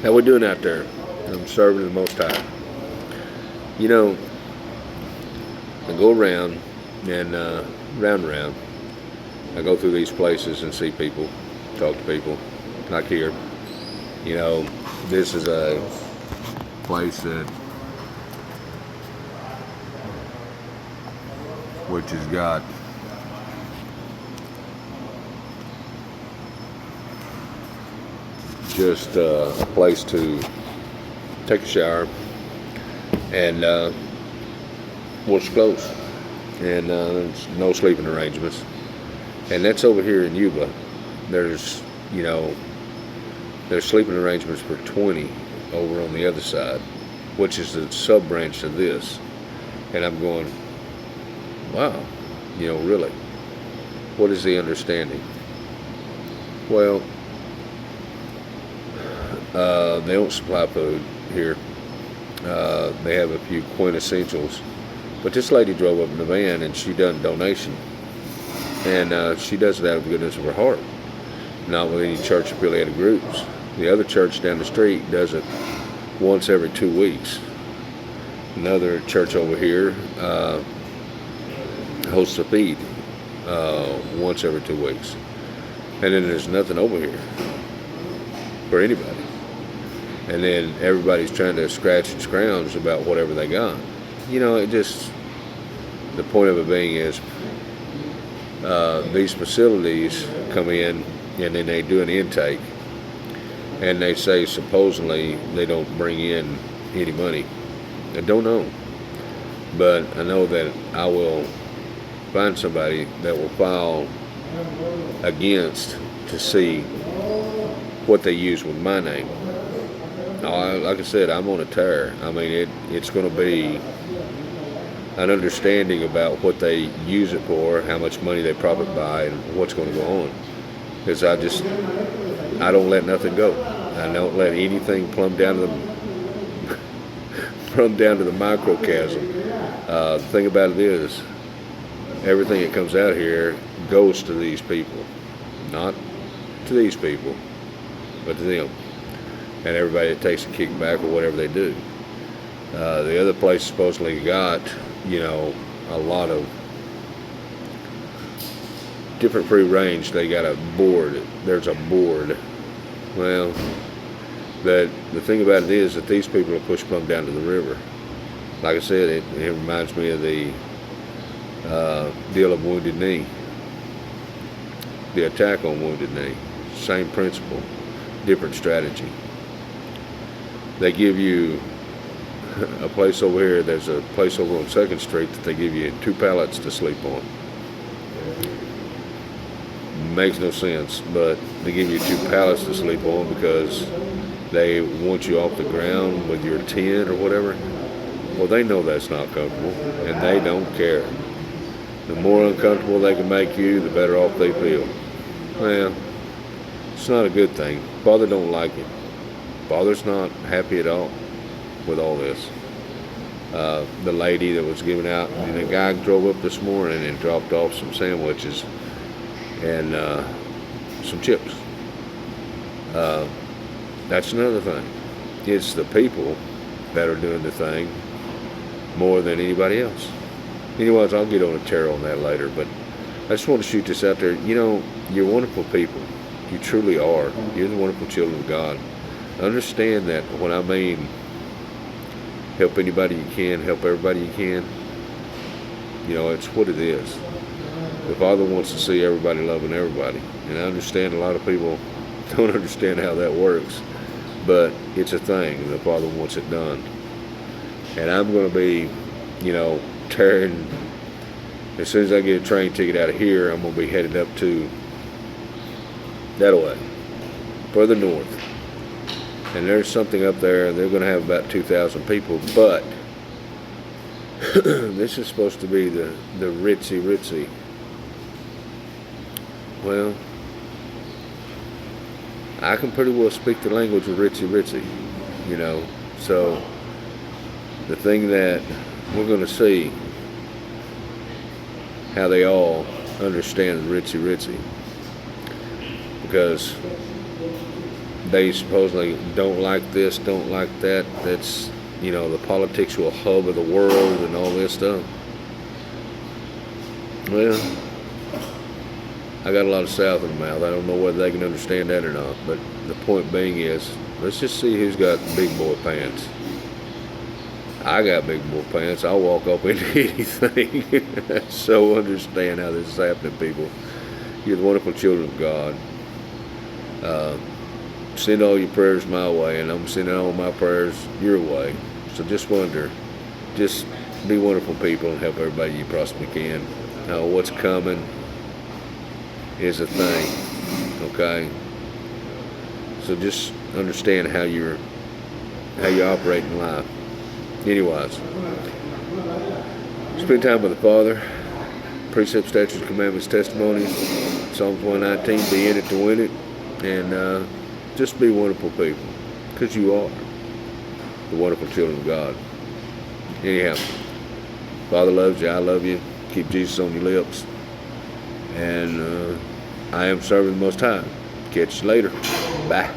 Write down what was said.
How we doing out there? I'm serving the Most High. You know, I go around and round and round. I go through these places and see people, talk to people, like here. You know, this is a place that which has got just a place to take a shower and wash clothes, and there's no sleeping arrangements. And that's over here in Yuba. There's, you know, there's sleeping arrangements for 20 over on the other side, which is the sub branch of this. And I'm going, wow, you know, really, what is the understanding? Well, they don't supply food here. They have a few quintessentials, but this lady drove up in the van and she done donation, and she does it out of the goodness of her heart, not with any church affiliated groups. The other church down the street does it once every 2 weeks. Another church over here hosts a feed once every 2 weeks, and then there's nothing over here for anybody. And then everybody's trying to scratch and scrounge about whatever they got. You know, it just, the point of it being is these facilities come in and then they do an intake, and they say supposedly they don't bring in any money. I don't know, but I know that I will find somebody that will file against to see what they use with my name. Like I said, I'm on a tear. I mean, it's going to be an understanding about what they use it for, how much money they profit by, and what's going to go on. Because I don't let nothing go. I don't let anything plumb down to the microcosm. The thing about it is, everything that comes out here goes to these people, not to these people, but to them. And everybody that takes a kickback or whatever they do. The other place supposedly got, you know, a lot of different free range. They got a board. There's a board. Well, the thing about it is that these people are pushed plumb down to the river. Like I said, it reminds me of the deal of Wounded Knee. The attack on Wounded Knee. Same principle, different strategy. They give you a place over here. There's a place over on 2nd Street that they give you 2 pallets to sleep on. Makes no sense, but they give you 2 pallets to sleep on because they want you off the ground with your tent or whatever. Well, they know that's not comfortable, and they don't care. The more uncomfortable they can make you, the better off they feel. Well, it's not a good thing. Father don't like it. Father's not happy at all with all this. The lady that was giving out, and the guy drove up this morning and dropped off some sandwiches and some chips. That's another thing. It's the people that are doing the thing more than anybody else. Anyways, I'll get on a tear on that later, but I just want to shoot this out there. You know, you're wonderful people. You truly are. You're the wonderful children of God. Understand that when I mean help anybody you can, help everybody you can, you know, it's what it is. The Father wants to see everybody loving everybody. And I understand a lot of people don't understand how that works, but it's a thing. The Father wants it done. And I'm going to be, you know, tearing, as soon as I get a train ticket out of here, I'm going to be headed up to that way, further north. And there's something up there. They're going to have about 2,000 people, but this is supposed to be the ritzy. Well, I can pretty well speak the language of ritzy, you know. So the thing that we're going to see, how they all understand ritzy, because they supposedly don't like this, don't like that. That's, the political hub of the world and all this stuff. Well, I got a lot of south in the mouth. I don't know whether they can understand that or not. But the point being is, let's just see who's got big boy pants. I got big boy pants. I'll walk up into anything. So understand how this is happening, people. You're the wonderful children of God. Send all your prayers my way, and I'm sending all my prayers your way. So just be wonderful people and help everybody you possibly can. What's coming is a thing, okay? So just understand how you operate in life. Anyways, spend time with the Father. Precepts, statutes, commandments, testimonies. Psalms 119. Be in it to win it, and just be wonderful people, because you are the wonderful children of God. Anyhow, Father loves you. I love you. Keep Jesus on your lips. And I am serving the Most High. Catch you later. Bye.